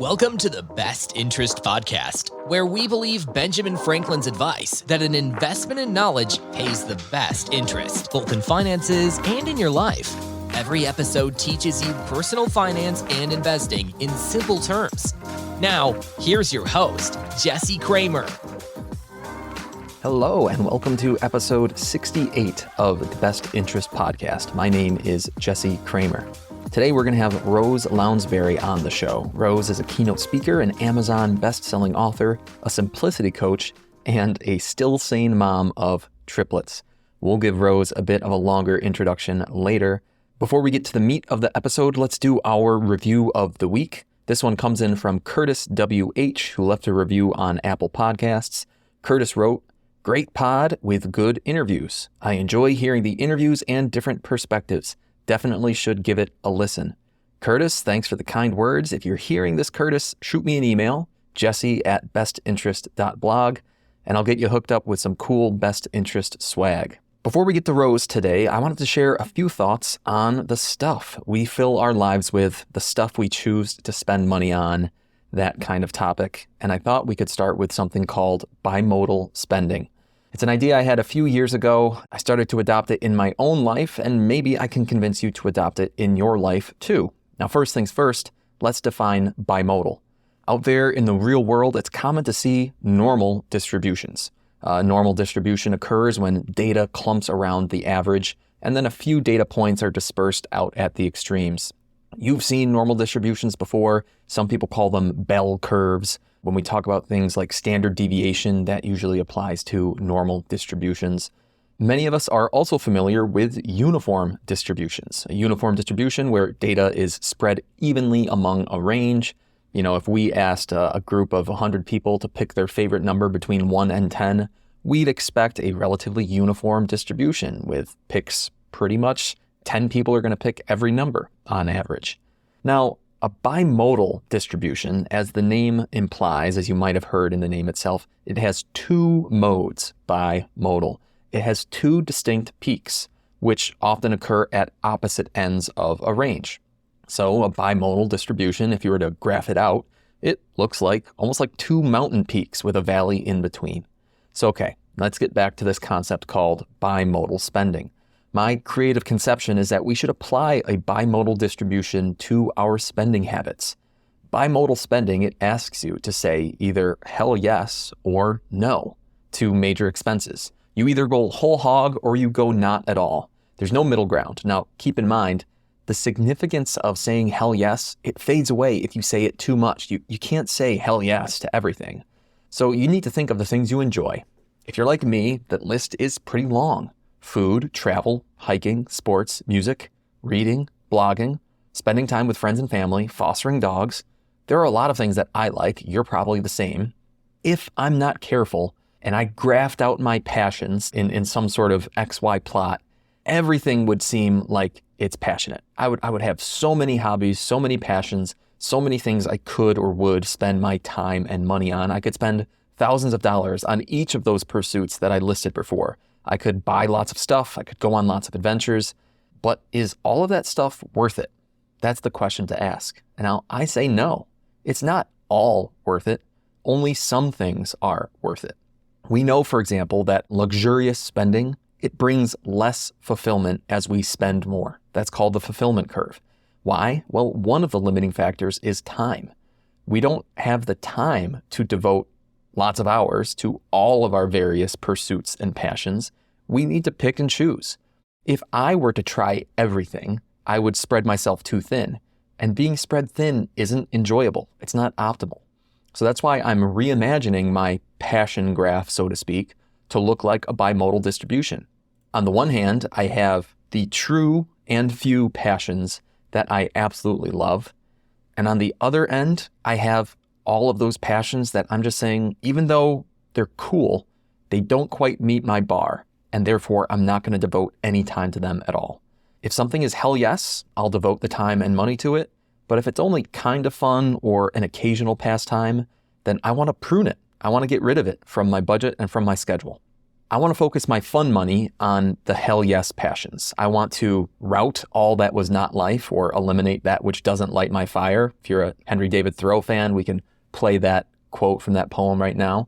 Welcome to the Best Interest Podcast, where we believe Benjamin Franklin's advice that an investment in knowledge pays the best interest, both in finances and in your life. Every episode teaches you personal finance and investing in simple terms. Now, here's your host, Jesse Kramer. Hello, and welcome to episode 68 of the Best Interest Podcast. My name is Jesse Kramer. Today, we're going to have Rose Lounsbury on the show. Rose is a keynote speaker, an Amazon best-selling author, a simplicity coach, and a still sane mom of triplets. We'll give Rose a bit of a longer introduction later. Before we get to the meat of the episode, let's do our review of the week. This one comes in from Curtis W.H., who left a review on Apple Podcasts. Curtis wrote, "Great pod with good interviews. I enjoy hearing the interviews and different perspectives. Definitely should give it a listen." Curtis, thanks for the kind words. If you're hearing this, Curtis, shoot me an email, jesse@bestinterest.blog, and I'll get you hooked up with some cool Best Interest swag. Before we get to Rose today, I wanted to share a few thoughts on the stuff we fill our lives with, the stuff we choose to spend money on, that kind of topic. And I thought we could start with something called bimodal spending. It's an idea I had a few years ago. I started to adopt it in my own life, and maybe I can convince you to adopt it in your life too. Now, first things first, let's define bimodal. Out there in the real world, it's common to see normal distributions. Normal distribution occurs when data clumps around the average, and then a few data points are dispersed out at the extremes. You've seen normal distributions before. Some people call them bell curves. When we talk about things like standard deviation, that usually applies to normal distributions. Many of us are also familiar with uniform distributions. A uniform distribution where data is spread evenly among a range. You know, if we asked a group of 100 people to pick their favorite number between 1 and 10, we'd expect a relatively uniform distribution with picks pretty much 10 people are going to pick every number on average. Now, a bimodal distribution, as the name implies, as you might have heard in the name itself, it has two modes, bimodal. It has two distinct peaks, which often occur at opposite ends of a range. So a bimodal distribution, if you were to graph it out, it looks like almost like two mountain peaks with a valley in between. So okay, let's get back to this concept called bimodal spending. My creative conception is that we should apply a bimodal distribution to our spending habits. Bimodal spending, it asks you to say either hell yes or no to major expenses. You either go whole hog or you go not at all. There's no middle ground. Now, keep in mind, the significance of saying hell yes, it fades away if you say it too much. You can't say hell yes to everything. So you need to think of the things you enjoy. If you're like me, that list is pretty long. Food, travel, hiking, sports, music, reading, blogging, spending time with friends and family, fostering dogs. There are a lot of things that I like. You're probably the same. If I'm not careful and I graphed out my passions in some sort of XY plot, everything would seem like it's passionate. I would have so many hobbies, so many passions, so many things I could or would spend my time and money on. I could spend thousands of dollars on each of those pursuits that I listed before. I could buy lots of stuff. I could go on lots of adventures. But is all of that stuff worth it? That's the question to ask. And now I say no. It's not all worth it. Only some things are worth it. We know, for example, that luxurious spending, it brings less fulfillment as we spend more. That's called the fulfillment curve. Why? Well, one of the limiting factors is time. We don't have the time to devote lots of hours to all of our various pursuits and passions. We need to pick and choose. If I were to try everything, I would spread myself too thin. And being spread thin isn't enjoyable. It's not optimal. So that's why I'm reimagining my passion graph, so to speak, to look like a bimodal distribution. On the one hand, I have the true and few passions that I absolutely love. And on the other end, I have all of those passions that I'm just saying, even though they're cool, they don't quite meet my bar, and therefore I'm not going to devote any time to them at all. If something is hell yes, I'll devote the time and money to it, but if it's only kind of fun or an occasional pastime, then I want to prune it. I want to get rid of it from my budget and from my schedule. I want to focus my fun money on the hell yes passions. I want to rout all that was not life or eliminate that which doesn't light my fire. If you're a Henry David Thoreau fan, we can play that quote from that poem right now.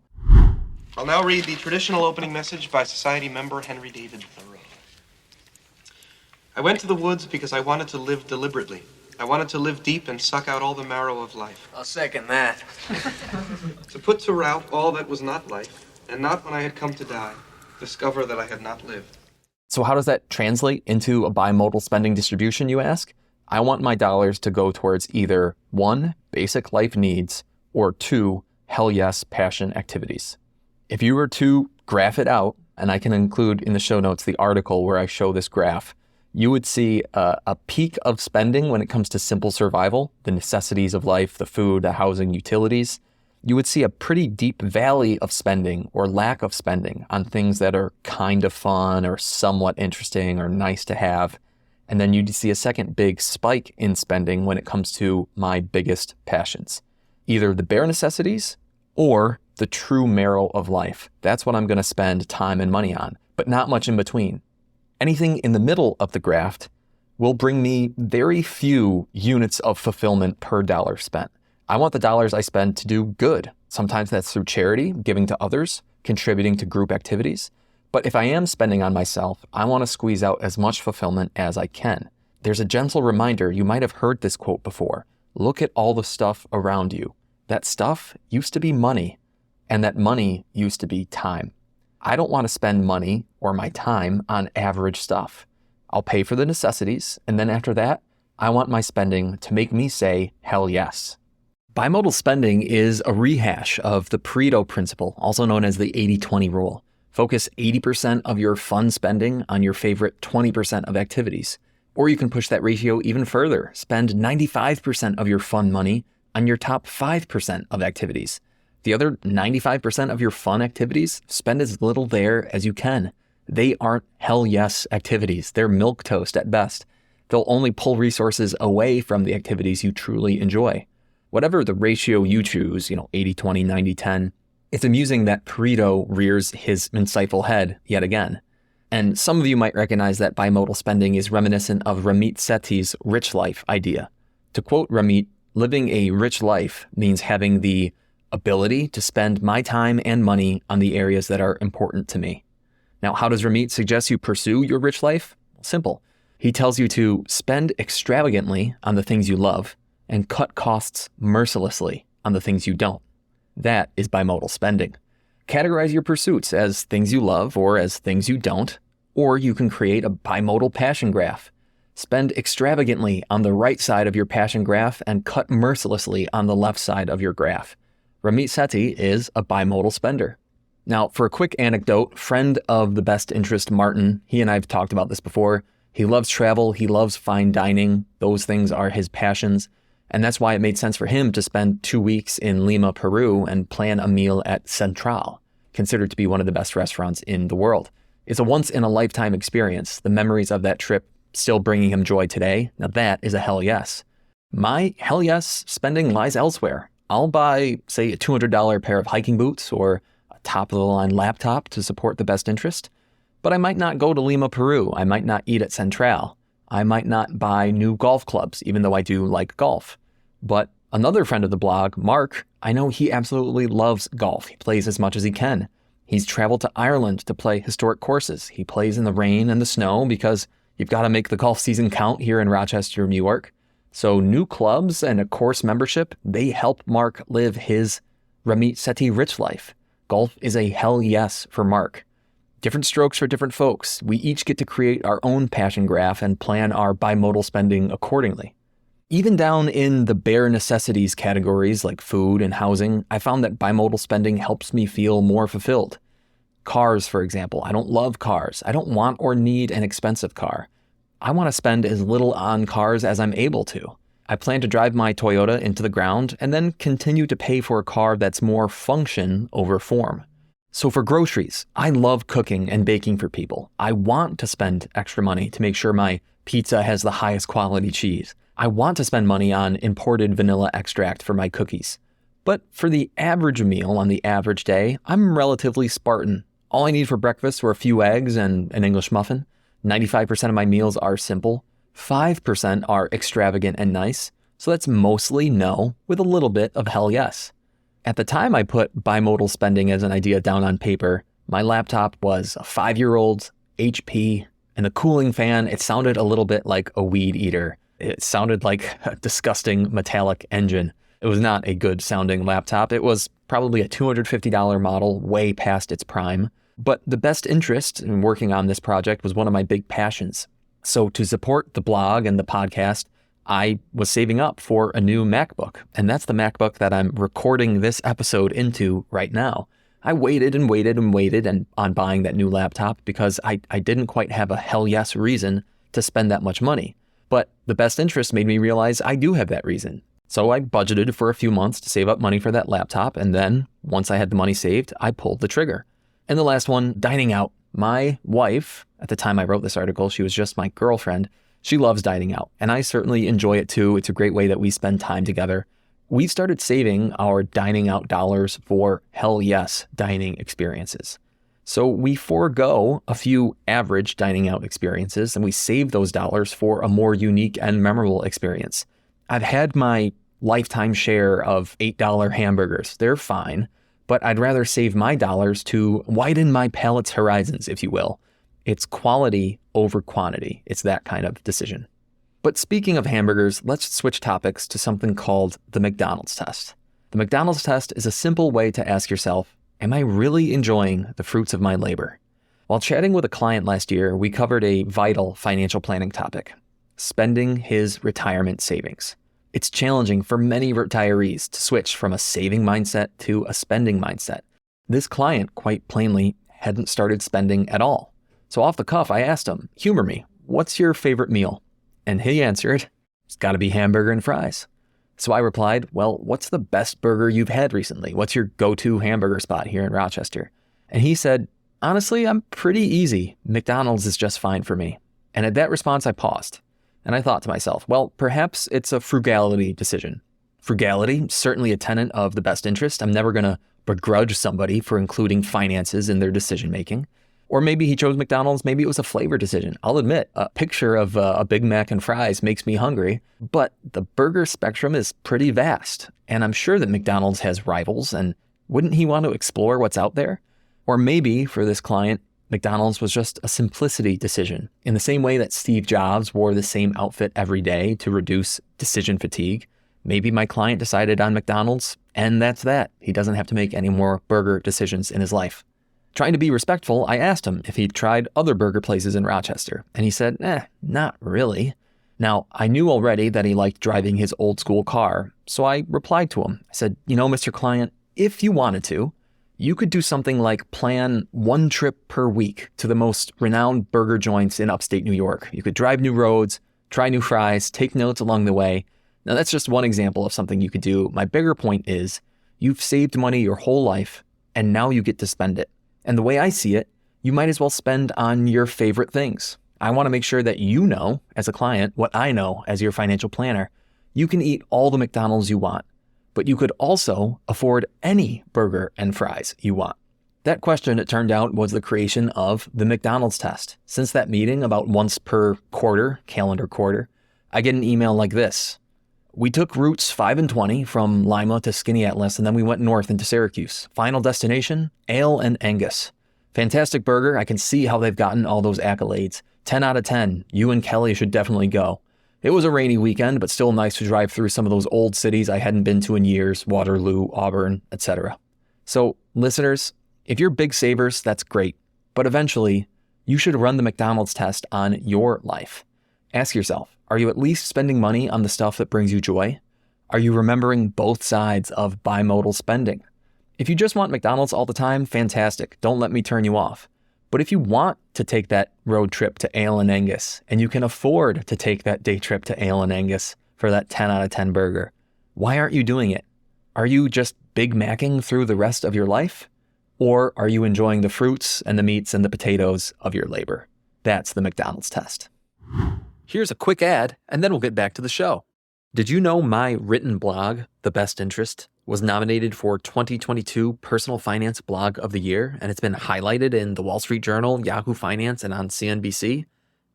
I'll now read the traditional opening message by Society member Henry David Thoreau. I went to the woods because I wanted to live deliberately. I wanted to live deep and suck out all the marrow of life. I'll second that. To put to rout all that was not life, and not when I had come to die, discover that I had not lived. So how does that translate into a bimodal spending distribution, you ask? I want my dollars to go towards either 1, basic life needs, or 2, hell yes passion activities. If you were to graph it out, and I can include in the show notes the article where I show this graph, you would see a peak of spending when it comes to simple survival, the necessities of life, the food, the housing, utilities. You would see a pretty deep valley of spending or lack of spending on things that are kind of fun or somewhat interesting or nice to have. And then you'd see a second big spike in spending when it comes to my biggest passions, either the bare necessities or the true marrow of life. That's what I'm going to spend time and money on, but not much in between. Anything in the middle of the graph will bring me very few units of fulfillment per dollar spent. I want the dollars I spend to do good. Sometimes that's through charity, giving to others, contributing to group activities. But if I am spending on myself, I want to squeeze out as much fulfillment as I can. There's a gentle reminder, you might have heard this quote before. Look at all the stuff around you. That stuff used to be money, and that money used to be time. I don't want to spend money or my time on average stuff. I'll pay for the necessities, and then after that, I want my spending to make me say, hell yes. Bimodal spending is a rehash of the Pareto principle, also known as the 80-20 rule. Focus 80% of your fun spending on your favorite 20% of activities. Or you can push that ratio even further. Spend 95% of your fun money on your top 5% of activities. The other 95% of your fun activities, spend as little there as you can. They aren't hell yes activities. They're milquetoast at best. They'll only pull resources away from the activities you truly enjoy. Whatever the ratio you choose, 80-20, 90-10, it's amusing that Pareto rears his insightful head yet again. And some of you might recognize that bimodal spending is reminiscent of Ramit Sethi's rich life idea. To quote Ramit, living a rich life means having the ability to spend my time and money on the areas that are important to me. Now, how does Ramit suggest you pursue your rich life? Simple. He tells you to spend extravagantly on the things you love and cut costs mercilessly on the things you don't. That is bimodal spending. Categorize your pursuits as things you love or as things you don't, or you can create a bimodal passion graph. Spend extravagantly on the right side of your passion graph and cut mercilessly on the left side of your graph. Ramit Sethi is a bimodal spender. Now, for a quick anecdote, friend of the best interest, Martin, he and I have talked about this before. He loves travel. He loves fine dining. Those things are his passions. And that's why it made sense for him to spend 2 weeks in Lima, Peru, and plan a meal at Central, considered to be one of the best restaurants in the world. It's a once-in-a-lifetime experience. The memories of that trip still bringing him joy today. Now that is a hell yes. My hell yes spending lies elsewhere. I'll buy, say, a $200 pair of hiking boots or a top-of-the-line laptop to support the best interest, but I might not go to Lima, Peru. I might not eat at Central. I might not buy new golf clubs, even though I do like golf. But another friend of the blog, Mark, I know he absolutely loves golf. He plays as much as he can. He's traveled to Ireland to play historic courses. He plays in the rain and the snow because you've got to make the golf season count here in Rochester, New York. So new clubs and a course membership, they help Mark live his Ramit Sethi rich life. Golf is a hell yes for Mark. Different strokes for different folks. We each get to create our own passion graph and plan our bimodal spending accordingly. Even down in the bare necessities categories like food and housing, I found that bimodal spending helps me feel more fulfilled. Cars, for example. I don't love cars. I don't want or need an expensive car. I want to spend as little on cars as I'm able to. I plan to drive my Toyota into the ground and then continue to pay for a car that's more function over form. So for groceries, I love cooking and baking for people. I want to spend extra money to make sure my pizza has the highest quality cheese. I want to spend money on imported vanilla extract for my cookies. But for the average meal on the average day, I'm relatively Spartan. All I need for breakfast were a few eggs and an English muffin. 95% of my meals are simple. 5% are extravagant and nice. So that's mostly no, with a little bit of hell yes. At the time I put bimodal spending as an idea down on paper, my laptop was a 5-year-old HP, and the cooling fan, it sounded a little bit like a weed eater. It sounded like a disgusting metallic engine. It was not a good sounding laptop. It was probably a $250 model, way past its prime. But the best interest in working on this project was one of my big passions. So to support the blog and the podcast, I was saving up for a new MacBook. And that's the MacBook that I'm recording this episode into right now. I waited and waited and waited on buying that new laptop because I didn't quite have a hell yes reason to spend that much money. But the best interest made me realize I do have that reason. So I budgeted for a few months to save up money for that laptop. And then once I had the money saved, I pulled the trigger. And the last one, dining out. My wife, at the time I wrote this article, she was just my girlfriend. She loves dining out, and I certainly enjoy it too. It's a great way that we spend time together. We started saving our dining out dollars for hell yes dining experiences. So we forego a few average dining out experiences, and we save those dollars for a more unique and memorable experience. I've had my lifetime share of $8 hamburgers. They're fine. But I'd rather save my dollars to widen my palate's horizons, if you will. It's quality over quantity. It's that kind of decision. But speaking of hamburgers, let's switch topics to something called the McDonald's test. The McDonald's test is a simple way to ask yourself, am I really enjoying the fruits of my labor? While chatting with a client last year, we covered a vital financial planning topic, spending his retirement savings. It's challenging for many retirees to switch from a saving mindset to a spending mindset. This client, quite plainly, hadn't started spending at all. So off the cuff, I asked him, humor me, what's your favorite meal? And he answered, it's got to be hamburger and fries. So I replied, well, what's the best burger you've had recently? What's your go-to hamburger spot here in Rochester? And he said, honestly, I'm pretty easy. McDonald's is just fine for me. And at that response, I paused. And I thought to myself, well, perhaps it's a frugality decision. Frugality, certainly a tenet of the best interest. I'm never going to begrudge somebody for including finances in their decision-making. Or maybe he chose McDonald's, maybe it was a flavor decision. I'll admit, a picture of a Big Mac and fries makes me hungry, but the burger spectrum is pretty vast. And I'm sure that McDonald's has rivals, and wouldn't he want to explore what's out there? Or maybe for this client, McDonald's was just a simplicity decision. In the same way that Steve Jobs wore the same outfit every day to reduce decision fatigue, maybe my client decided on McDonald's, and that's that. He doesn't have to make any more burger decisions in his life. Trying to be respectful, I asked him if he'd tried other burger places in Rochester, and he said, not really. Now, I knew already that he liked driving his old school car, so I replied to him. I said, Mr. Client, if you wanted to, you could do something like plan one trip per week to the most renowned burger joints in upstate New York. You could drive new roads, try new fries, take notes along the way. Now, that's just one example of something you could do. My bigger point is you've saved money your whole life, and now you get to spend it. And the way I see it, you might as well spend on your favorite things. I want to make sure that you know, as a client, what I know as your financial planner. You can eat all the McDonald's you want, but you could also afford any burger and fries you want. That question, it turned out, was the creation of the McDonald's test. Since that meeting, about once per quarter, calendar quarter, I get an email like this. We took routes 5 and 20 from Lima to Skinny Atlas, and then we went north into Syracuse. Final destination, Ale and Angus. Fantastic burger. I can see how they've gotten all those accolades. 10 out of 10. You and Kelly should definitely go. It was a rainy weekend, but still nice to drive through some of those old cities I hadn't been to in years, Waterloo, Auburn, etc. So, listeners, if you're big savers, that's great. But eventually, you should run the McDonald's test on your life. Ask yourself, are you at least spending money on the stuff that brings you joy? Are you remembering both sides of bimodal spending? If you just want McDonald's all the time, fantastic. Don't let me turn you off. But if you want to take that road trip to Ale and Angus, and you can afford to take that day trip to Ale and Angus for that 10 out of 10 burger, why aren't you doing it? Are you just Big Macking through the rest of your life? Or are you enjoying the fruits and the meats and the potatoes of your labor? That's the McDonald's test. Here's a quick ad, and then we'll get back to the show. Did you know my written blog, The Best Interest, was nominated for 2022 Personal Finance Blog of the Year, and it's been highlighted in the Wall Street Journal, Yahoo Finance, and on CNBC?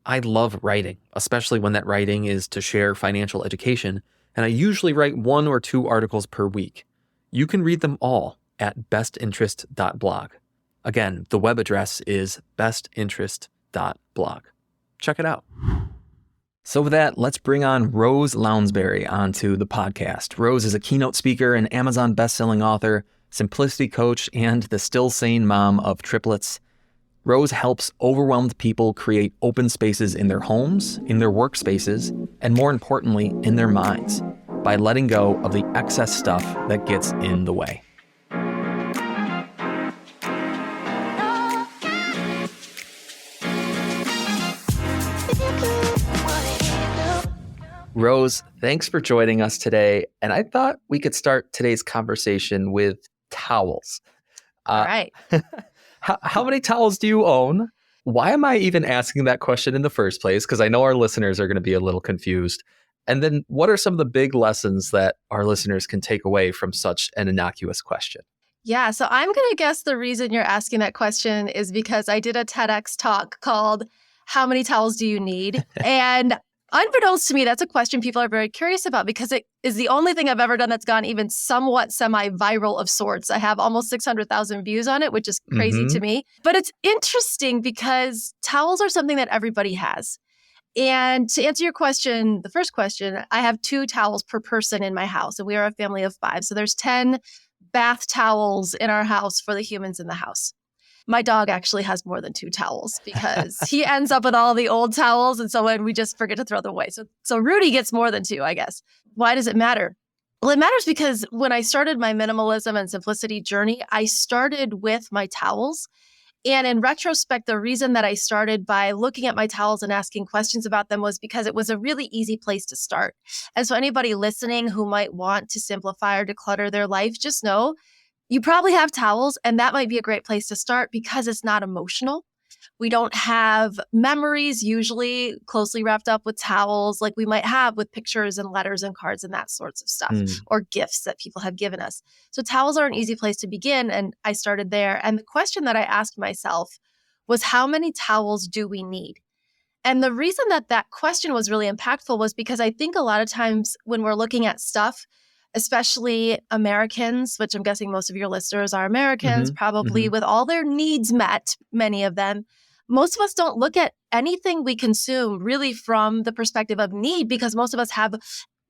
I love writing, especially when that writing is to share financial education, and I usually write 1 or 2 articles per week. You can read them all at bestinterest.blog. Again, the web address is bestinterest.blog. Check it out. So with that, let's bring on Rose Lounsbury onto the podcast. Rose is a keynote speaker, an Amazon best-selling author, simplicity coach, and the still sane mom of triplets. Rose helps overwhelmed people create open spaces in their homes, in their workspaces, and more importantly, in their minds, by letting go of the excess stuff that gets in the way. Rose, thanks for joining us today. And I thought we could start today's conversation with towels. All right. How many towels do you own? Why am I even asking that question in the first place? Because I know our listeners are going to be a little confused. And then what are some of the big lessons that our listeners can take away from such an innocuous question? Yeah, so I'm going to guess the reason you're asking that question is because I did a TEDx talk called How Many Towels Do You Need? And unbeknownst to me, that's a question people are very curious about because it is the only thing I've ever done that's gone even somewhat semi-viral of sorts. I have almost 600,000 views on it, which is crazy to me. But it's interesting because towels are something that everybody has. And to answer your question, the first question, I have 2 towels per person in my house, and we are a family of 5. So there's 10 bath towels in our house for the humans in the house. My dog actually has more than 2 towels because he ends up with all the old towels. And so when we just forget to throw them away. So Rudy gets more than 2, I guess. Why does it matter? Well, it matters because when I started my minimalism and simplicity journey, I started with my towels. And in retrospect, the reason that I started by looking at my towels and asking questions about them was because it was a really easy place to start. And so anybody listening who might want to simplify or declutter their life, just know you probably have towels, and that might be a great place to start because it's not emotional. We don't have memories usually closely wrapped up with towels like we might have with pictures and letters and cards and that sorts of stuff, or gifts that people have given us. So towels are an easy place to begin, and I started there. And the question that I asked myself was, how many towels do we need? And the reason that that question was really impactful was because I think a lot of times when we're looking at stuff, especially Americans, which I'm guessing most of your listeners are Americans, probably with all their needs met, many of them, most of us don't look at anything we consume really from the perspective of need because most of us have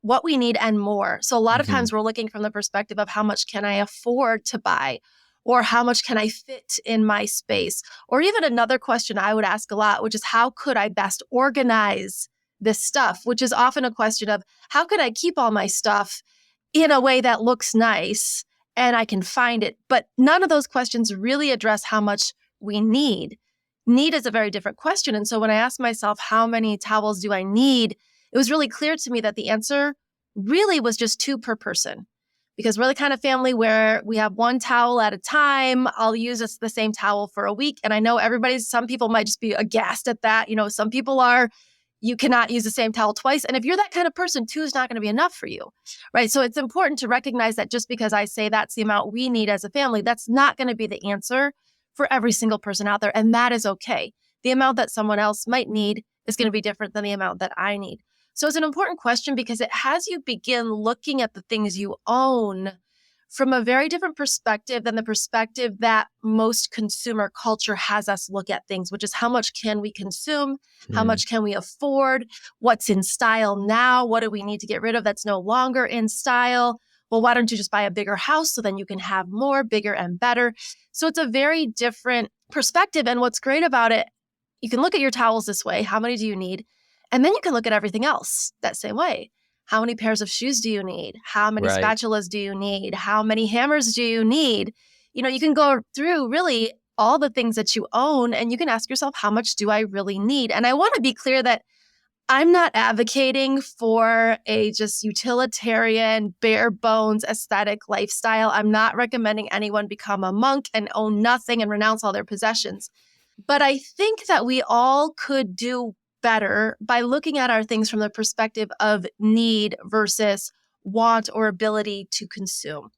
what we need and more. So a lot of times we're looking from the perspective of how much can I afford to buy or how much can I fit in my space? Or even another question I would ask a lot, which is how could I best organize this stuff, which is often a question of how could I keep all my stuff in a way that looks nice and I can find it. But none of those questions really address how much we need. Need is a very different question. And so when I asked myself, how many towels do I need? It was really clear to me that the answer really was just 2 per person. Because we're the kind of family where we have 1 towel at a time. I'll use the same towel for a week. And I know some people might just be aghast at that. You know, some people are, you cannot use the same towel twice. And if you're that kind of person, 2 is not going to be enough for you, right? So it's important to recognize that just because I say that's the amount we need as a family, that's not going to be the answer for every single person out there. And that is okay. The amount that someone else might need is going to be different than the amount that I need. So it's an important question because it has you begin looking at the things you own from a very different perspective than the perspective that most consumer culture has us look at things, which is how much can we consume? How much can we afford? What's in style now? What do we need to get rid of that's no longer in style? Well, why don't you just buy a bigger house so then you can have more, bigger and better? So it's a very different perspective. And what's great about it, you can look at your towels this way. How many do you need? And then you can look at everything else that same way. How many pairs of shoes do you need? How many spatulas do you need? How many hammers do you need? You know, you can go through really all the things that you own and you can ask yourself, how much do I really need? And I want to be clear that I'm not advocating for a just utilitarian, bare bones aesthetic lifestyle. I'm not recommending anyone become a monk and own nothing and renounce all their possessions. But I think that we all could do better by looking at our things from the perspective of need versus want or ability to consume.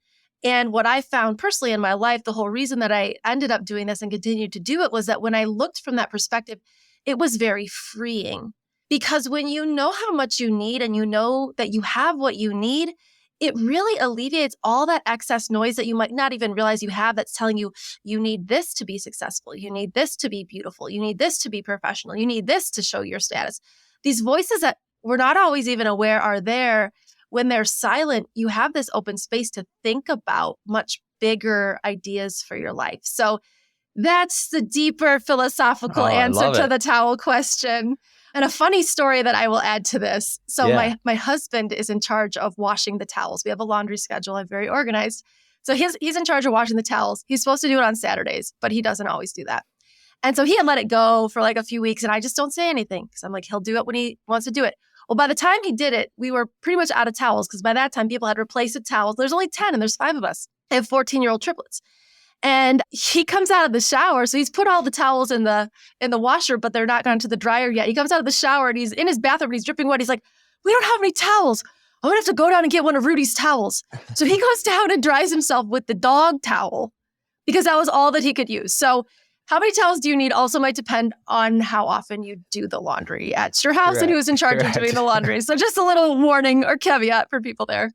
And what I found personally in my life, the whole reason that I ended up doing this and continued to do it was that when I looked from that perspective, it was very freeing. Because when you know how much you need and you know that you have what you need, it really alleviates all that excess noise that you might not even realize you have that's telling you, you need this to be successful. You need this to be beautiful. You need this to be professional. You need this to show your status. These voices that we're not always even aware are there. When they're silent, you have this open space to think about much bigger ideas for your life. So that's the deeper philosophical answer to the towel question. And a funny story that I will add to this. So my husband is in charge of washing the towels. We have a laundry schedule. I'm very organized. So he's in charge of washing the towels. He's supposed to do it on Saturdays, but he doesn't always do that. And so he had let it go for like a few weeks, and I just don't say anything because I'm like, he'll do it when he wants to do it. Well, by the time he did it, we were pretty much out of towels because by that time, people had replaced the towels. There's only 10 and there's 5 of us. I have 14-year-old triplets. And he comes out of the shower. So he's put all the towels in the washer, but they're not gone to the dryer yet. He comes out of the shower and he's in his bathroom and he's dripping wet. He's like, we don't have any towels. I'm going to have to go down and get one of Rudy's towels. So he goes down and dries himself with the dog towel because that was all that he could use. So how many towels do you need also might depend on how often you do the laundry at your house and who's in charge of doing the laundry. So just a little warning or caveat for people there.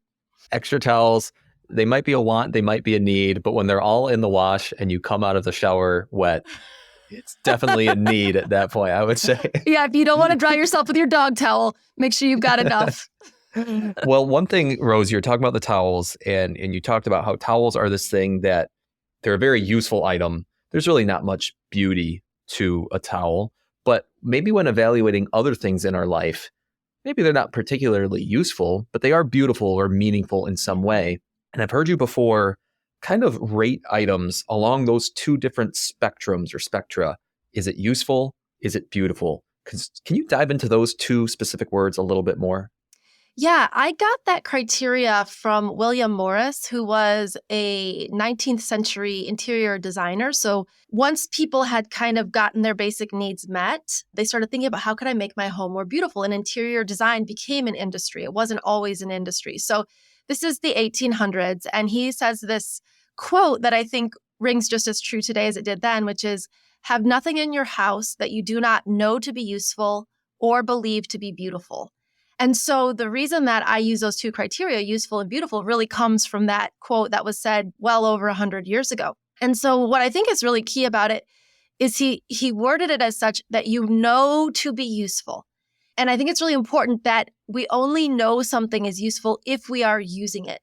Extra towels, they might be a want, they might be a need, but when they're all in the wash and you come out of the shower wet, it's definitely a need at that point, I would say. Yeah, if you don't want to dry yourself with your dog towel, make sure you've got enough. Well, one thing, Rose, you're talking about the towels and you talked about how towels are this thing that they're a very useful item. There's really not much beauty to a towel, but maybe when evaluating other things in our life, maybe they're not particularly useful, but they are beautiful or meaningful in some way. And I've heard you before kind of rate items along those two different spectrums or spectra. Is it useful? Is it beautiful? Can you dive into those two specific words a little bit more? Yeah, I got that criteria from William Morris, who was a 19th century interior designer. So once people had kind of gotten their basic needs met, they started thinking about how could I make my home more beautiful? And interior design became an industry. It wasn't always an industry. So this is the 1800s. And he says this quote that I think rings just as true today as it did then, which is, have nothing in your house that you do not know to be useful or believe to be beautiful. And so the reason that I use those two criteria, useful and beautiful, really comes from that quote that was said well over 100 years ago. And so what I think is really key about it is he worded it as such that you know to be useful. And I think it's really important that we only know something is useful if we are using it.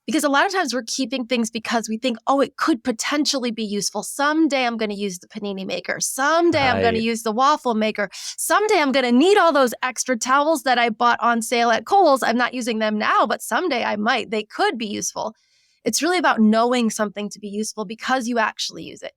Because a lot of times we're keeping things because we think, oh, it could potentially be useful. Someday I'm going to use the panini maker. Someday I'm going to use the waffle maker. Someday I'm going to need all those extra towels that I bought on sale at Kohl's. I'm not using them now, but someday I might. They could be useful. It's really about knowing something to be useful because you actually use it.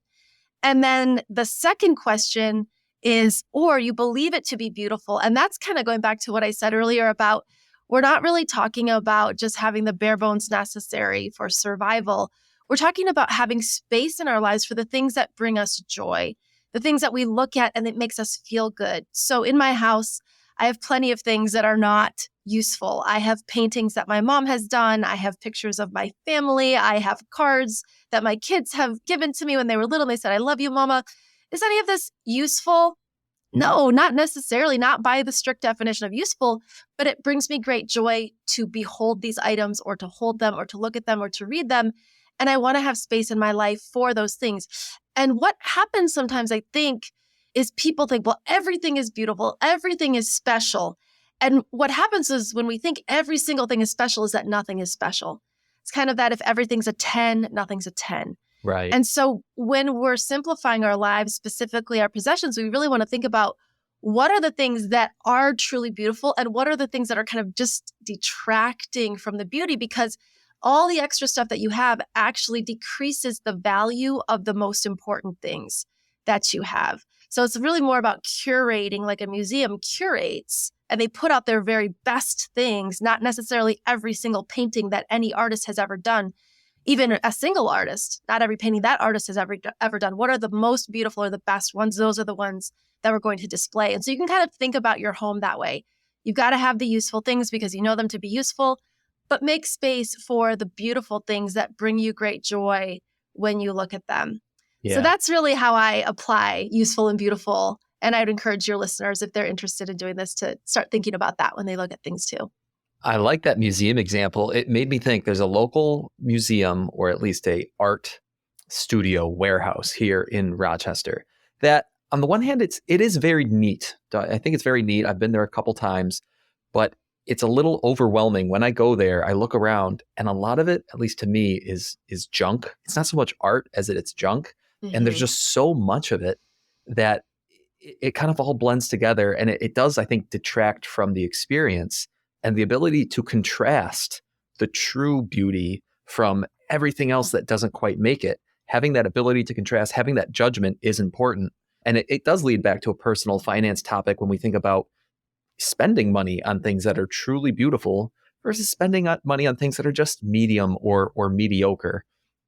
And then the second question is, or you believe it to be beautiful. And that's kind of going back to what I said earlier about we're not really talking about just having the bare bones necessary for survival. We're talking about having space in our lives for the things that bring us joy, the things that we look at and it makes us feel good. So in my house, I have plenty of things that are not useful. I have paintings that my mom has done. I have pictures of my family. I have cards that my kids have given to me when they were little. They said, I love you, Mama. Is any of this useful? No, not necessarily, not by the strict definition of useful, but it brings me great joy to behold these items or to hold them or to look at them or to read them. And I want to have space in my life for those things. And what happens sometimes, I think, is people think, well, everything is beautiful, everything is special. And what happens is when we think every single thing is special is that nothing is special. It's kind of that if everything's a 10, nothing's a 10. Right. And so when we're simplifying our lives, specifically our possessions, we really want to think about what are the things that are truly beautiful and what are the things that are kind of just detracting from the beauty, because all the extra stuff that you have actually decreases the value of the most important things that you have. So it's really more about curating, like a museum curates, and they put out their very best things, not necessarily every single painting that any artist has ever done. Even a single artist, not every painting that artist has ever done. What are the most beautiful or the best ones? Those are the ones that we're going to display. And so you can kind of think about your home that way. You've got to have the useful things because you know them to be useful, but make space for the beautiful things that bring you great joy when you look at them. Yeah. So that's really how I apply useful and beautiful. And I'd encourage your listeners, if they're interested in doing this, to start thinking about that when they look at things too. I like that museum example. It made me think there's a local museum, or at least a art studio warehouse here in Rochester that on the one hand, it is very neat. I think it's very neat. I've been there a couple times, but it's a little overwhelming. When I go there, I look around and a lot of it, at least to me, is junk. It's not so much art as it's junk. Mm-hmm. And there's just so much of it that it kind of all blends together. And it does, I think, detract from the experience and the ability to contrast the true beauty from everything else that doesn't quite make it. Having that ability to contrast, having that judgment is important. And it does lead back to a personal finance topic when we think about spending money on things that are truly beautiful versus spending money on things that are just medium or mediocre.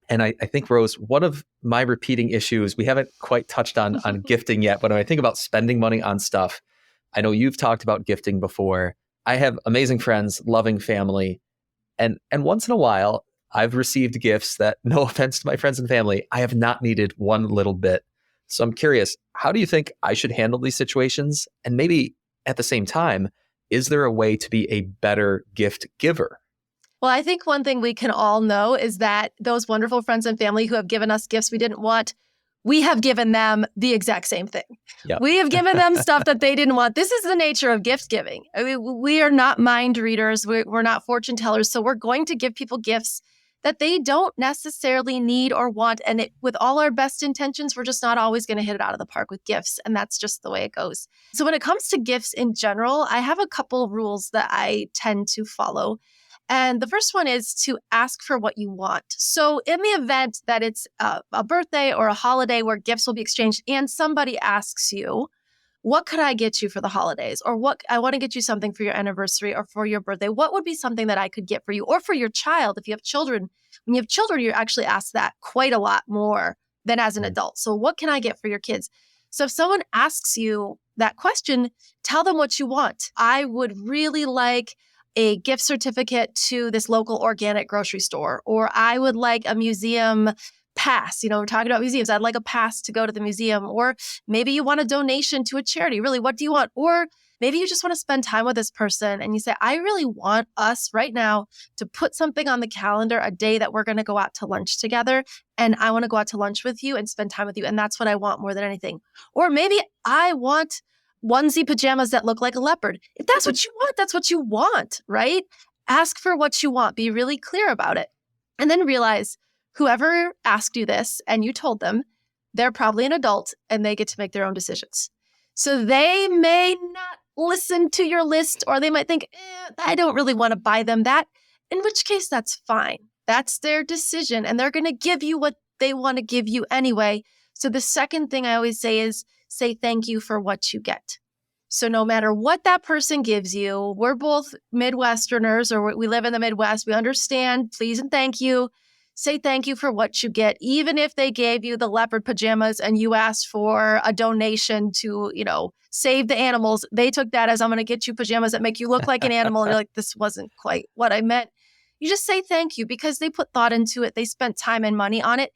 And I think, Rose, one of my repeating issues, we haven't quite touched on gifting yet, but when I think about spending money on stuff, I know you've talked about gifting before. I have amazing friends, loving family. And once in a while, I've received gifts that, no offense to my friends and family, I have not needed one little bit. So I'm curious, how do you think I should handle these situations? And maybe at the same time, is there a way to be a better gift giver? Well, I think one thing we can all know is that those wonderful friends and family who have given us gifts we didn't want, we have given them the exact same thing. Yep. We have given them stuff that they didn't want. This is the nature of gift giving. I mean, we are not mind readers. We're not fortune tellers. So we're going to give people gifts that they don't necessarily need or want. And with all our best intentions, we're just not always going to hit it out of the park with gifts. And that's just the way it goes. So when it comes to gifts in general, I have a couple of rules that I tend to follow. And the first one is to ask for what you want. So in the event that it's a birthday or a holiday where gifts will be exchanged and somebody asks you, what could I get you for the holidays? Or what I want to get you something for your anniversary or for your birthday. What would be something that I could get for you or for your child? If you have children, when you have children, you're actually asked that quite a lot more than as an adult. So what can I get for your kids? So if someone asks you that question, tell them what you want. I would really like a gift certificate to this local organic grocery store, or I would like a museum pass. We're talking about museums. I'd like a pass to go to the museum, or maybe you want a donation to a charity. Really, what do you want? Or maybe you just want to spend time with this person and you say, I really want us right now to put something on the calendar, a day that we're going to go out to lunch together. And I want to go out to lunch with you and spend time with you. And that's what I want more than anything. Or maybe I want onesie pajamas that look like a leopard. If that's what you want, that's what you want, right? Ask for what you want. Be really clear about it. And then realize whoever asked you this and you told them, they're probably an adult and they get to make their own decisions. So they may not listen to your list, or they might think, I don't really want to buy them that, in which case that's fine. That's their decision and they're going to give you what they want to give you anyway. So the second thing I always say is say thank you for what you get. So no matter what that person gives you, we're both Midwesterners, or we live in the Midwest. We understand please and thank you. Say thank you for what you get, even if they gave you the leopard pajamas and you asked for a donation to, save the animals. They took that as, I'm going to get you pajamas that make you look like an animal. And you're like, this wasn't quite what I meant. You just say thank you because they put thought into it. They spent time and money on it.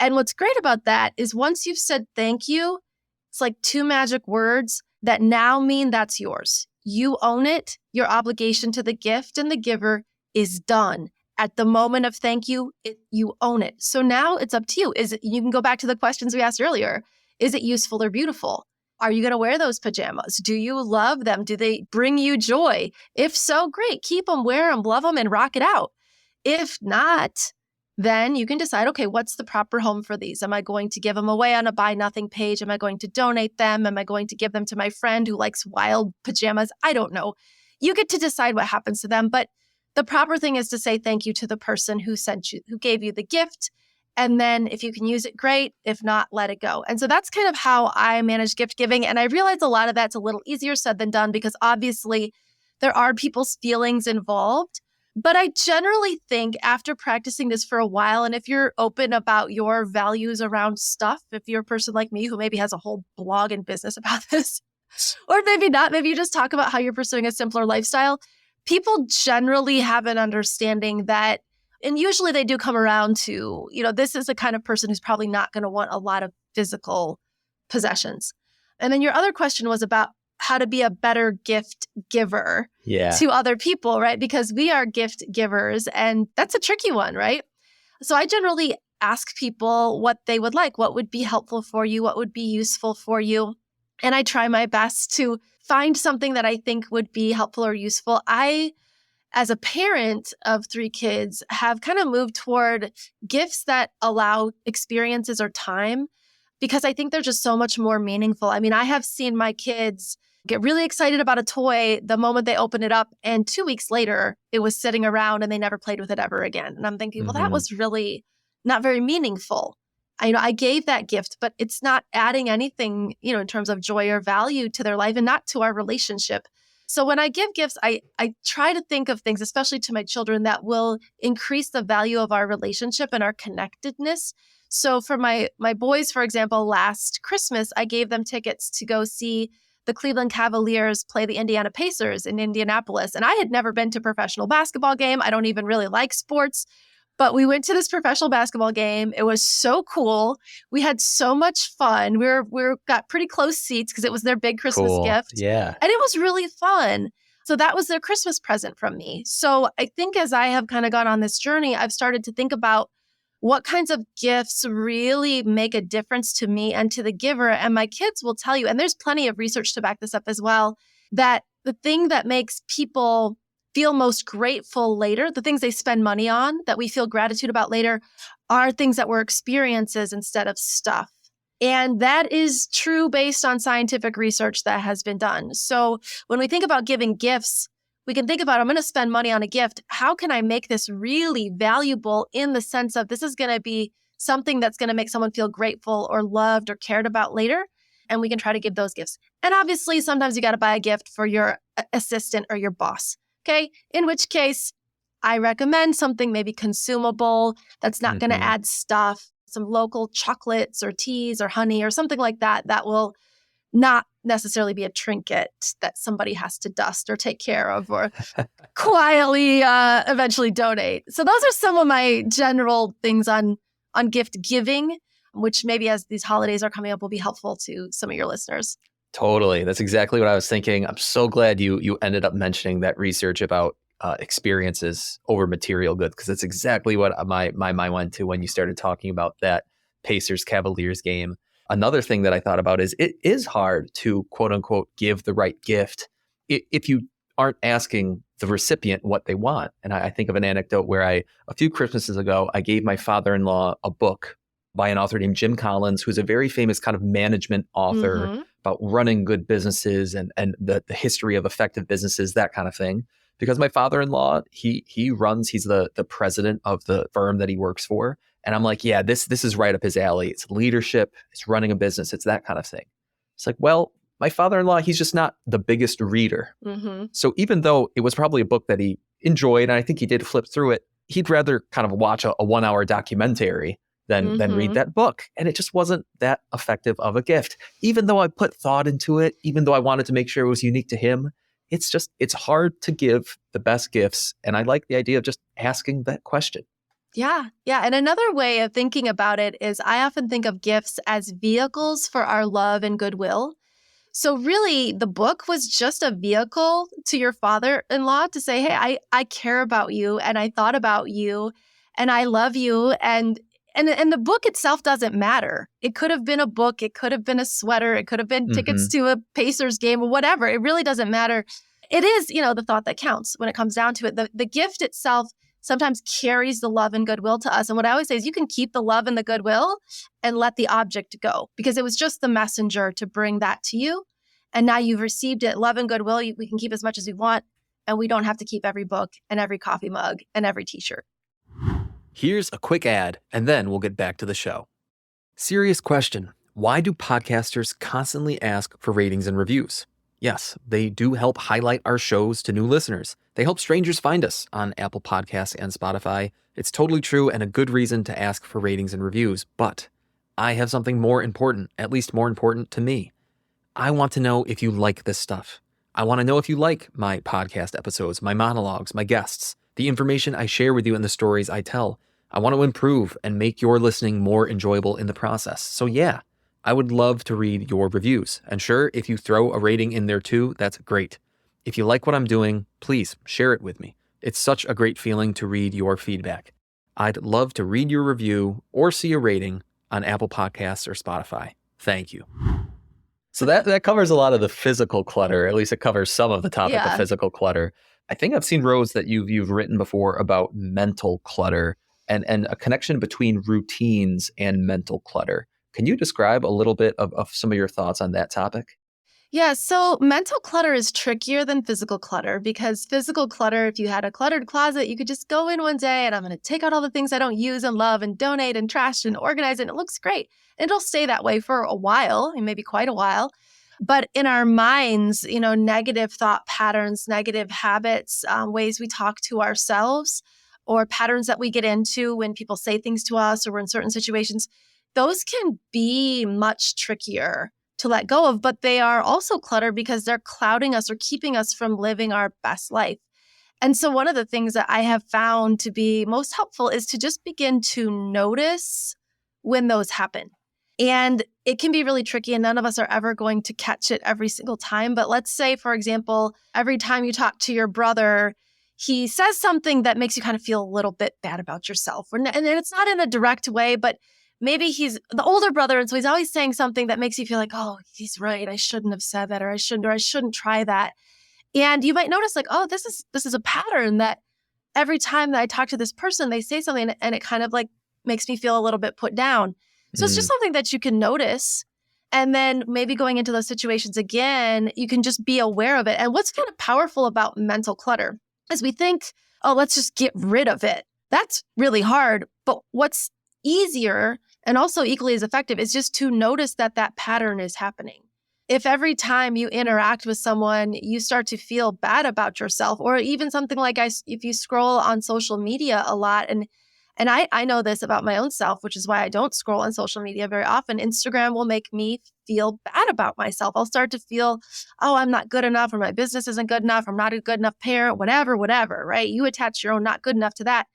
And what's great about that is once you've said thank you, it's like two magic words that now mean that's yours. You own it. Your obligation to the gift and the giver is done. At the moment of thank you, you own it. So now it's up to you. You can go back to the questions we asked earlier. Is it useful or beautiful? Are you going to wear those pajamas? Do you love them? Do they bring you joy? If so, great. Keep them, wear them, love them, and rock it out. If not, then you can decide, okay, what's the proper home for these? Am I going to give them away on a buy nothing page? Am I going to donate them? Am I going to give them to my friend who likes wild pajamas? I don't know. You get to decide what happens to them, but the proper thing is to say thank you to the person who gave you the gift. And then if you can use it, great. If not, let it go. And so that's kind of how I manage gift giving. And I realize a lot of that's a little easier said than done because obviously there are people's feelings involved. But I generally think after practicing this for a while, and if you're open about your values around stuff, if you're a person like me who maybe has a whole blog and business about this, or maybe not, maybe you just talk about how you're pursuing a simpler lifestyle, people generally have an understanding that, and usually they do come around to, this is the kind of person who's probably not going to want a lot of physical possessions. And then your other question was about how to be a better gift giver to other people, right? Because we are gift givers, and that's a tricky one, right? So I generally ask people what they would like, what would be helpful for you, what would be useful for you. And I try my best to find something that I think would be helpful or useful. I, as a parent of 3 kids, have kind of moved toward gifts that allow experiences or time, because I think they're just so much more meaningful. I mean, I have seen my kids get really excited about a toy the moment they open it up, and 2 weeks later, it was sitting around and they never played with it ever again. And I'm thinking, well, that was really not very meaningful. I gave that gift, but it's not adding anything, in terms of joy or value to their life and not to our relationship. So when I give gifts, I try to think of things, especially to my children, that will increase the value of our relationship and our connectedness. So for my boys, for example, last Christmas, I gave them tickets to go see the Cleveland Cavaliers play the Indiana Pacers in Indianapolis. And I had never been to a professional basketball game. I don't even really like sports. But we went to this professional basketball game. It was so cool. We had so much fun. We got pretty close seats because it was their big Christmas gift. Yeah. And it was really fun. So that was their Christmas present from me. So I think as I have kind of gone on this journey, I've started to think about what kinds of gifts really make a difference to me and to the giver. And my kids will tell you, and there's plenty of research to back this up as well, that the thing that makes people feel most grateful later, the things they spend money on that we feel gratitude about later, are things that were experiences instead of stuff. And that is true based on scientific research that has been done. So when we think about giving gifts, we can think about, I'm going to spend money on a gift. How can I make this really valuable in the sense of this is going to be something that's going to make someone feel grateful or loved or cared about later? And we can try to give those gifts. And obviously, sometimes you got to buy a gift for your assistant or your boss. Okay. In which case, I recommend something maybe consumable that's not going to add stuff, some local chocolates or teas or honey or something like that, that will not necessarily be a trinket that somebody has to dust or take care of or quietly eventually donate. So those are some of my general things on gift giving, which maybe as these holidays are coming up will be helpful to some of your listeners. Totally. That's exactly what I was thinking. I'm so glad you ended up mentioning that research about experiences over material goods, because that's exactly what my mind went to when you started talking about that Pacers Cavaliers game. Another thing that I thought about is it is hard to quote unquote give the right gift if you aren't asking the recipient what they want. And I think of an anecdote where a few Christmases ago, I gave my father-in-law a book by an author named Jim Collins, who's a very famous kind of management author about running good businesses and the history of effective businesses, that kind of thing. Because my father-in-law, he's the president of the firm that he works for. And I'm like, yeah, this is right up his alley. It's leadership, it's running a business, it's that kind of thing. It's like, well, my father-in-law, he's just not the biggest reader. So even though it was probably a book that he enjoyed, and I think he did flip through it, he'd rather kind of watch a 1-hour documentary than read that book. And it just wasn't that effective of a gift. Even though I put thought into it, even though I wanted to make sure it was unique to him, it's hard to give the best gifts. And I like the idea of just asking that question. Yeah. And another way of thinking about it is I often think of gifts as vehicles for our love and goodwill. So really, the book was just a vehicle to your father-in-law to say, hey, I care about you and I thought about you and I love you. And the book itself doesn't matter. It could have been a book. It could have been a sweater. It could have been tickets to a Pacers game or whatever. It really doesn't matter. It is, the thought that counts when it comes down to it. The gift itself sometimes carries the love and goodwill to us. And what I always say is you can keep the love and the goodwill and let the object go, because it was just the messenger to bring that to you. And now you've received it. Love and goodwill, we can keep as much as we want. And we don't have to keep every book and every coffee mug and every t-shirt. Here's a quick ad, and then we'll get back to the show. Serious question. Why do podcasters constantly ask for ratings and reviews? Yes, they do help highlight our shows to new listeners. They help strangers find us on Apple Podcasts and Spotify. It's totally true and a good reason to ask for ratings and reviews. But I have something more important, at least more important to me. I want to know if you like this stuff. I want to know if you like my podcast episodes, my monologues, my guests, the information I share with you and the stories I tell. I want to improve and make your listening more enjoyable in the process. So yeah, I would love to read your reviews. And sure, if you throw a rating in there too, that's great. If you like what I'm doing, please share it with me. It's such a great feeling to read your feedback. I'd love to read your review or see a rating on Apple Podcasts or Spotify. Thank you. So that covers a lot of the physical clutter. At least it covers some of the topic of physical clutter. I think I've seen, Rose, that you've written before about mental clutter and a connection between routines and mental clutter. Can you describe a little bit of some of your thoughts on that topic? Yeah, so mental clutter is trickier than physical clutter because physical clutter, if you had a cluttered closet, you could just go in one day and I'm going to take out all the things I don't use and love and donate and trash and organize it. And it looks great. And it'll stay that way for a while, and maybe quite a while. But in our minds, negative thought patterns, negative habits, ways we talk to ourselves, or patterns that we get into when people say things to us or we're in certain situations, those can be much trickier to let go of, but they are also clutter because they're clouding us or keeping us from living our best life. And so one of the things that I have found to be most helpful is to just begin to notice when those happen. And it can be really tricky and none of us are ever going to catch it every single time. But let's say, for example, every time you talk to your brother, he says something that makes you kind of feel a little bit bad about yourself. And it's not in a direct way, but maybe he's the older brother, and so he's always saying something that makes you feel like, oh, he's right. I shouldn't have said that, or I shouldn't try that. And you might notice like, oh, this is a pattern that every time that I talk to this person, they say something and it kind of like makes me feel a little bit put down. So it's just something that you can notice. And then maybe going into those situations again, you can just be aware of it. And what's kind of powerful about mental clutter is we think, oh, let's just get rid of it. That's really hard. But what's easier and also equally as effective is just to notice that pattern is happening. If every time you interact with someone, you start to feel bad about yourself, or even something like if you scroll on social media a lot, and I know this about my own self, which is why I don't scroll on social media very often. Instagram will make me feel bad about myself. I'll start to feel, oh, I'm not good enough, or my business isn't good enough, or I'm not a good enough parent, whatever, right? You attach your own not good enough to that.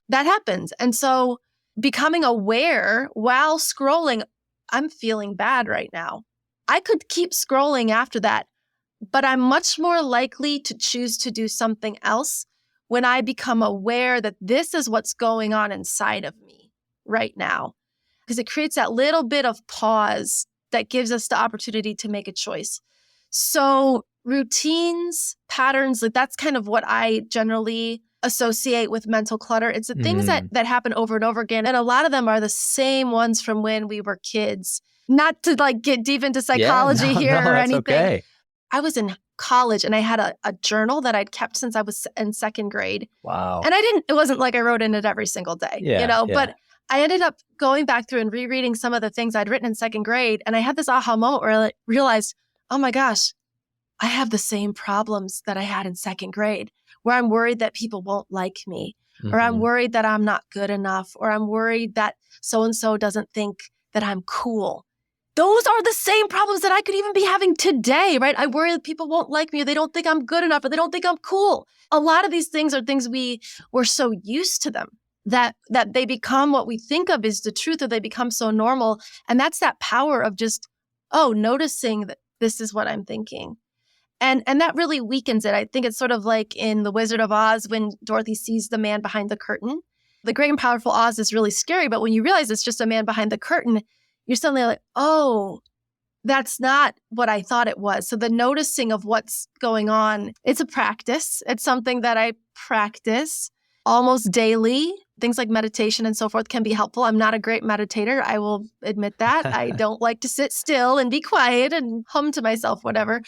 That happens. And so becoming aware while scrolling, I'm feeling bad right now. I could keep scrolling after that, but I'm much more likely to choose to do something else when I become aware that this is what's going on inside of me right now. Because it creates that little bit of pause that gives us the opportunity to make a choice. So routines, patterns, like that's kind of what I generally associate with mental clutter. It's the things that happen over and over again. And a lot of them are the same ones from when we were kids. Not to like get deep into psychology here or anything. Okay. I was in college and I had a journal that I'd kept since I was in second grade. Wow. And it wasn't like I wrote in it every single day, but I ended up going back through and rereading some of the things I'd written in second grade. And I had this aha moment where I realized, oh my gosh, I have the same problems that I had in second grade, where I'm worried that people won't like me, or I'm worried that I'm not good enough, or I'm worried that so-and-so doesn't think that I'm cool. Those are the same problems that I could even be having today, right? I worry that people won't like me, or they don't think I'm good enough, or they don't think I'm cool. A lot of these things are things we're so used to them that they become what we think of as the truth, or they become so normal. And that's that power of just, noticing that this is what I'm thinking. And that really weakens it. I think it's sort of like in The Wizard of Oz when Dorothy sees the man behind the curtain. The great and powerful Oz is really scary, but when you realize it's just a man behind the curtain, you're suddenly like, oh, that's not what I thought it was. So the noticing of what's going on, it's a practice. It's something that I practice almost daily. Things like meditation and so forth can be helpful. I'm not a great meditator. I will admit that. I don't like to sit still and be quiet and hum to myself, whatever.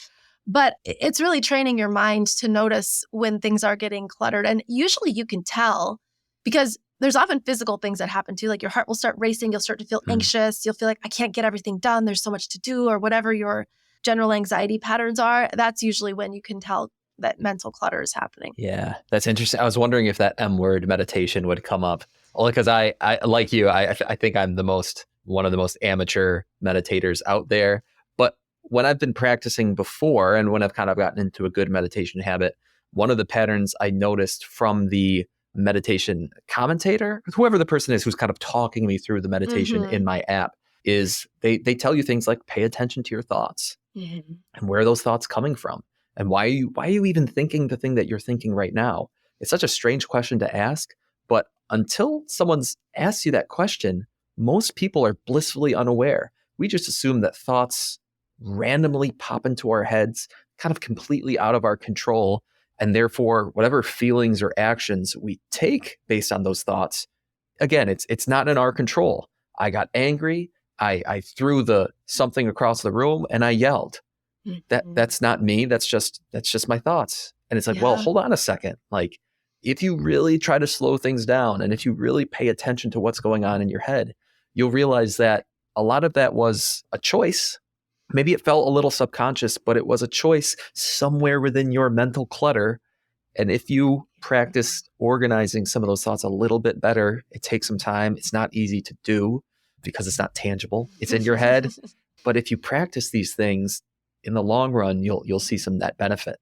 But it's really training your mind to notice when things are getting cluttered. And usually you can tell because there's often physical things that happen too. Like your heart will start racing. You'll start to feel anxious. You'll feel like I can't get everything done. There's so much to do or whatever you're general anxiety patterns are, that's usually when you can tell that mental clutter is happening. Yeah, that's interesting. I was wondering if that M word meditation would come up. Only because I like you, I think I'm one of the most amateur meditators out there. But when I've been practicing before and when I've kind of gotten into a good meditation habit, one of the patterns I noticed from the meditation commentator, whoever the person is who's kind of talking me through the meditation in my app, is they tell you things like pay attention to your thoughts and where are those thoughts coming from? And why are you even thinking the thing that you're thinking right now? It's such a strange question to ask, but until someone's asked you that question, most people are blissfully unaware. We just assume that thoughts randomly pop into our heads, kind of completely out of our control, and therefore whatever feelings or actions we take based on those thoughts, again, it's not in our control. I got angry, I threw something across the room, and I yelled. That's not me. That's just my thoughts. And it's like, well, hold on a second. Like, if you really try to slow things down and if you really pay attention to what's going on in your head, you'll realize that a lot of that was a choice. Maybe it felt a little subconscious, but it was a choice somewhere within your mental clutter. And if you practice organizing some of those thoughts a little bit better, it takes some time. It's not easy to do because it's not tangible. It's in your head. But if you practice these things, in the long run, you'll see some net benefit.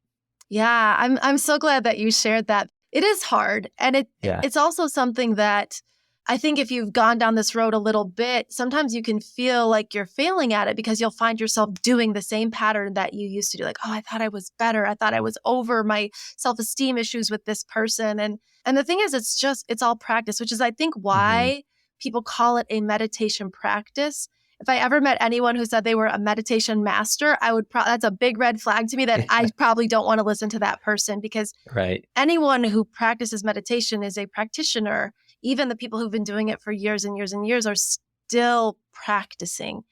Yeah, I'm so glad that you shared that. It is hard. And it's also something that I think if you've gone down this road a little bit, sometimes you can feel like you're failing at it because you'll find yourself doing the same pattern that you used to do. Like, oh, I thought I was better. I thought I was over my self-esteem issues with this person. And the thing is, it's all practice, which is, I think, why people call it a meditation practice. If I ever met anyone who said they were a meditation master, that's a big red flag to me that I probably don't want to listen to that person, because anyone who practices meditation is a practitioner. Even the people who've been doing it for years and years and years are still practicing.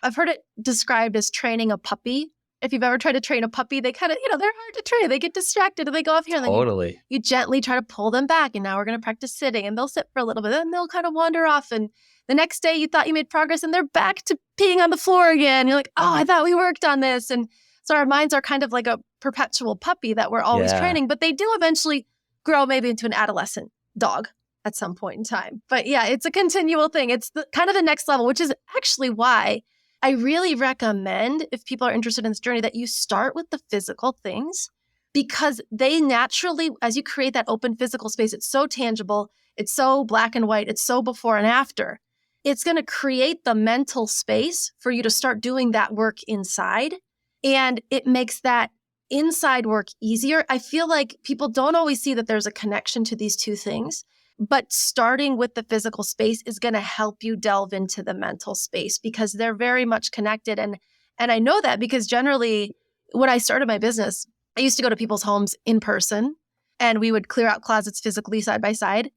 I've heard it described as training a puppy. If you've ever tried to train a puppy, they kind of, they're hard to train. They get distracted and they go off here. And then you gently try to pull them back. And now we're going to practice sitting, and they'll sit for a little bit and they'll kind of wander off. And the next day you thought you made progress and they're back to peeing on the floor again. You're like, oh, I thought we worked on this. And so our minds are kind of like a perpetual puppy that we're always training, but they do eventually grow maybe into an adolescent dog at some point in time. But yeah, it's a continual thing. It's kind of the next level, which is actually why I really recommend, if people are interested in this journey, that you start with the physical things, because they naturally, as you create that open physical space, it's so tangible, it's so black and white, it's so before and after. It's going to create the mental space for you to start doing that work inside. And it makes that inside work easier. I feel like people don't always see that there's a connection to these two things. But starting with the physical space is going to help you delve into the mental space, because they're very much connected. And I know that because generally when I started my business, I used to go to people's homes in person and we would clear out closets physically side by side.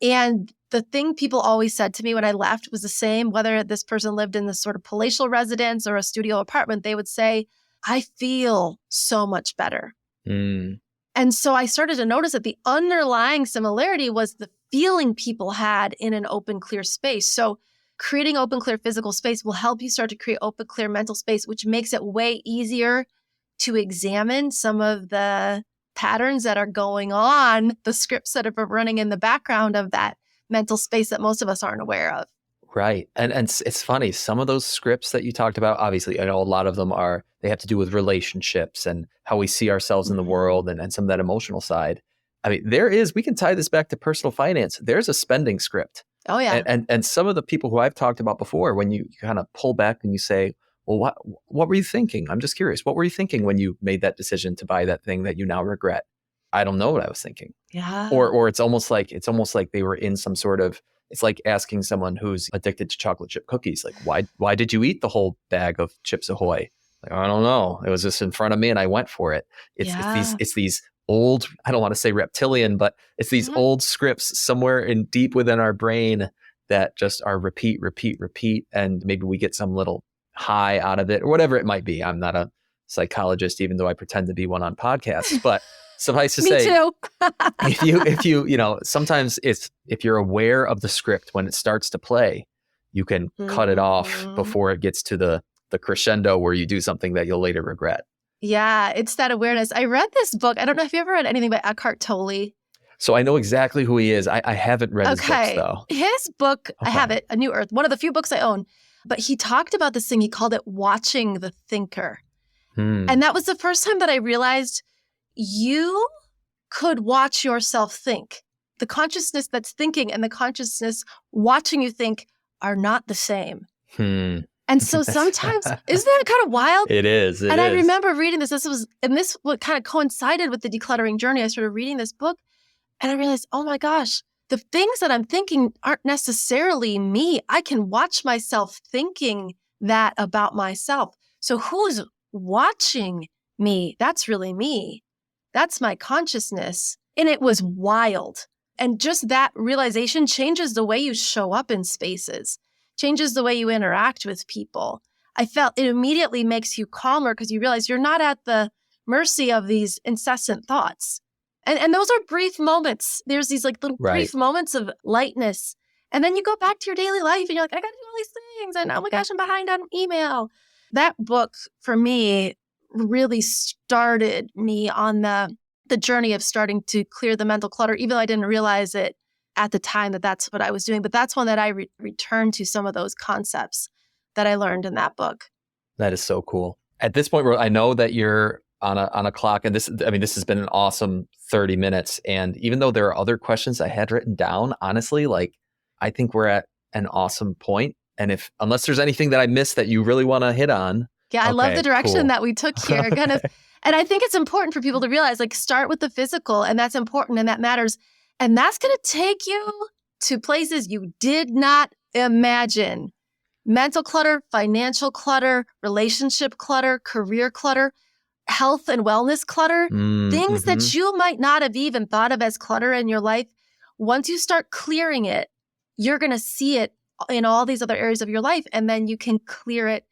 And the thing people always said to me when I left was the same, whether this person lived in this sort of palatial residence or a studio apartment, they would say, I feel so much better. And so I started to notice that the underlying similarity was the feeling people had in an open, clear space. So creating open, clear physical space will help you start to create open, clear mental space, which makes it way easier to examine some of the patterns that are going on, the scripts that are running in the background of that mental space that most of us aren't aware of. Right. And it's funny, some of those scripts that you talked about, obviously, I know a lot of them they have to do with relationships and how we see ourselves in the world and some of that emotional side. I mean, we can tie this back to personal finance. There's a spending script. Oh, yeah. And some of the people who I've talked about before, when you kind of pull back and you say, well, what were you thinking? I'm just curious. What were you thinking when you made that decision to buy that thing that you now regret? I don't know what I was thinking. Yeah. Or it's almost like they were in some sort of, it's like asking someone who's addicted to chocolate chip cookies, like, why did you eat the whole bag of Chips Ahoy? Like, I don't know. It was just in front of me and I went for it. It's these old, I don't want to say reptilian, but it's these old scripts somewhere in deep within our brain that just are repeat. And maybe we get some little high out of it or whatever it might be. I'm not a psychologist, even though I pretend to be one on podcasts, but suffice to say, too. if you sometimes if you're aware of the script when it starts to play, you can cut it off before it gets to the the crescendo where you do something that you'll later regret. Yeah, it's that awareness. I read this book. I don't know if you ever read anything by Eckhart Tolle. So I know exactly who he is. I haven't read his books, though. His book, I have it, A New Earth, one of the few books I own. But he talked about this thing. He called it watching the thinker. And that was the first time that I realized you could watch yourself think. The consciousness that's thinking and the consciousness watching you think are not the same. And so sometimes, isn't that kind of wild? It is. I remember reading this. This what kind of coincided with the decluttering journey. I started reading this book and I realized, oh my gosh, the things that I'm thinking aren't necessarily me. I can watch myself thinking that about myself. So who's watching me? That's really me. That's my consciousness. And it was wild. And just that realization changes the way you show up in spaces, changes the way you interact with people. I felt it immediately makes you calmer because you realize you're not at the mercy of these incessant thoughts. And those are brief moments. There's these like little brief moments of lightness. And then you go back to your daily life and you're like, I got to do all these things. And oh my gosh, I'm behind on email. That book for me really started me on the journey of starting to clear the mental clutter, even though I didn't realize it at the time that that's what I was doing. But that's one that I returned to some of those concepts that I learned in that book. That is so cool. At this point, I know that you're on a clock, and this has been an awesome 30 minutes. And even though there are other questions I had written down, honestly, like I think we're at an awesome point. And unless there's anything that I missed that you really want to hit on. Yeah, I love the direction that we took here. And I think it's important for people to realize, like, start with the physical, and that's important and that matters. And that's going to take you to places you did not imagine. Mental clutter, financial clutter, relationship clutter, career clutter, health and wellness clutter, things that you might not have even thought of as clutter in your life. Once you start clearing it, you're going to see it in all these other areas of your life, and then you can clear it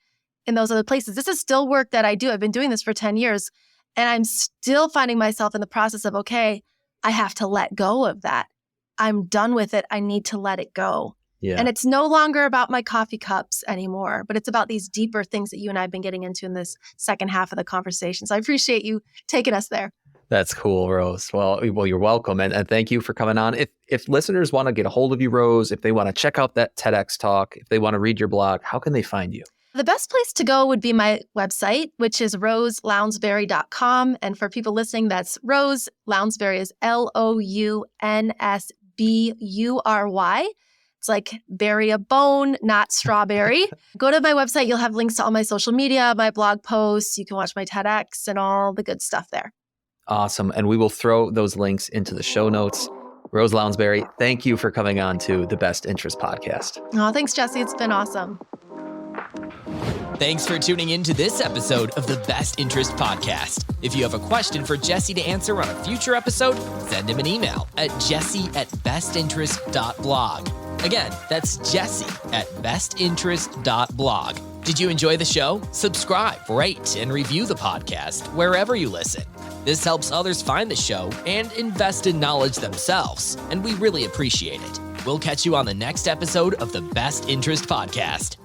in those other places. This is still work that I do. I've been doing this for 10 years, and I'm still finding myself in the process of, okay, I have to let go of that. I'm done with it. I need to let it go. Yeah. And it's no longer about my coffee cups anymore, but it's about these deeper things that you and I have been getting into in this second half of the conversation. So I appreciate you taking us there. That's cool, Rose. Well, you're welcome. And thank you for coming on. If listeners want to get a hold of you, Rose, if they want to check out that TEDx talk, if they want to read your blog, how can they find you? The best place to go would be my website, which is roselounsbury.com. And for people listening, that's Rose. Lounsbury is Lounsbury. It's like bury a bone, not strawberry. Go to my website. You'll have links to all my social media, my blog posts. You can watch my TEDx and all the good stuff there. Awesome. And we will throw those links into the show notes. Rose Lounsbury, thank you for coming on to the Best Interest Podcast. Oh, thanks, Jesse. It's been awesome. Thanks for tuning in to this episode of the Best Interest Podcast. If you have a question for Jesse to answer on a future episode, send him an email at jesse@bestinterest.blog. Again, that's jesse@bestinterest.blog. Did you enjoy the show? Subscribe, rate, and review the podcast wherever you listen. This helps others find the show and invest in knowledge themselves, and we really appreciate it. We'll catch you on the next episode of the Best Interest Podcast.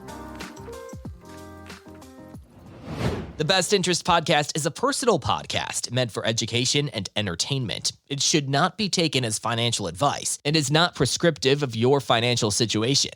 The Best Interest Podcast is a personal podcast meant for education and entertainment. It should not be taken as financial advice and is not prescriptive of your financial situation.